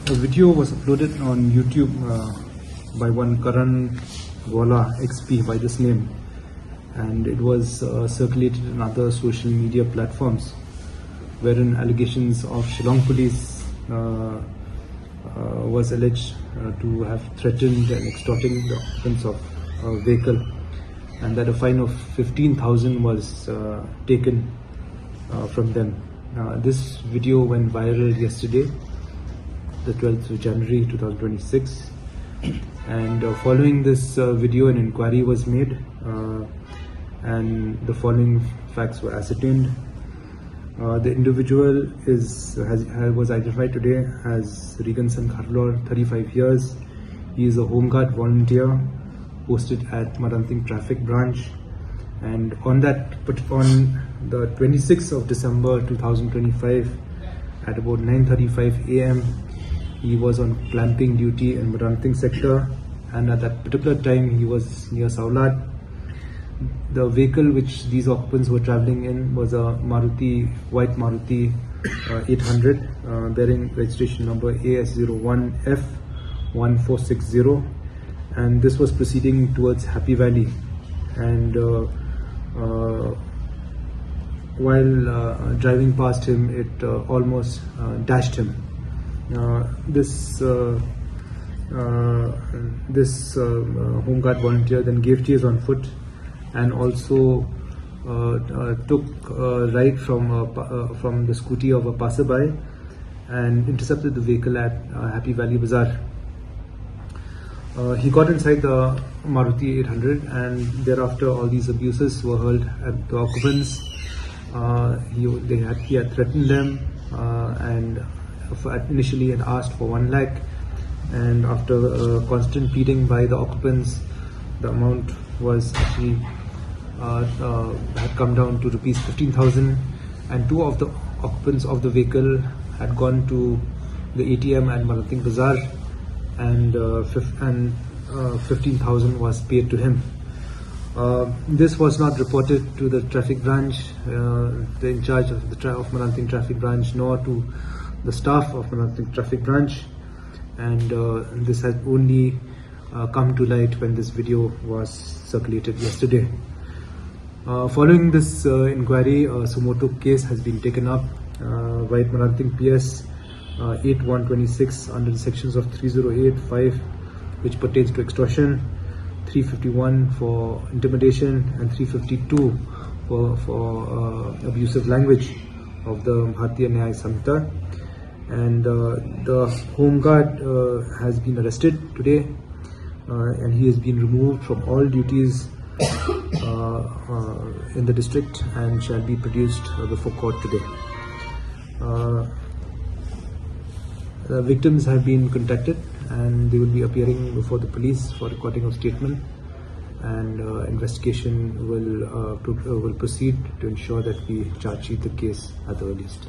A video was uploaded on YouTube by one Karan Wala XP by this name, and it was circulated on other social media platforms, wherein allegations of Shillong police was alleged to have threatened and extorting the occupants of a vehicle, and that a fine of 15,000 was taken from them. This video went viral yesterday, the 12th of January 2026, and following this video an inquiry was made and the following facts were ascertained. The individual was identified today as Reganson Kharlor, 35 years. He is a Home Guard volunteer posted at Maranting Traffic Branch, and on the 26th of December 2025 at about 9:35 a.m. he was on clamping duty in Maranting sector, and at that particular time he was near Saulat. The vehicle which these occupants were travelling in was a white Maruti 800 bearing registration number AS01F1460, and this was proceeding towards Happy Valley, and while driving past him it almost dashed him. This Home Guard volunteer then gave chase on foot and also took right from the scooty of a passerby and intercepted the vehicle at Happy Valley Bazaar. He got inside the Maruti 800, and thereafter all these abuses were hurled at the occupants. He had threatened them and initially had asked for 1 lakh, and after constant pleading by the occupants, the amount was actually had come down to rupees 15,000, and 2 of the occupants of the vehicle had gone to the ATM at Maranting Bazaar, and 15,000 was paid to him. This was not reported to the traffic branch, the in charge of Maranting Traffic Branch, nor to the staff of Maranting Traffic Branch, and this had only come to light when this video was circulated yesterday. Following this inquiry, a sumoto case has been taken up by Maranting PS 8126 under the sections of 308(5), which pertains to extortion, 351 for intimidation, and 352 for abusive language of the Bharatiya Nyaya Samhita. And the Home Guard has been arrested today, and he has been removed from all duties in the district and shall be produced before court today. The victims have been contacted and they will be appearing before the police for recording of statement, and investigation will proceed to ensure that we charge sheet the case at the earliest.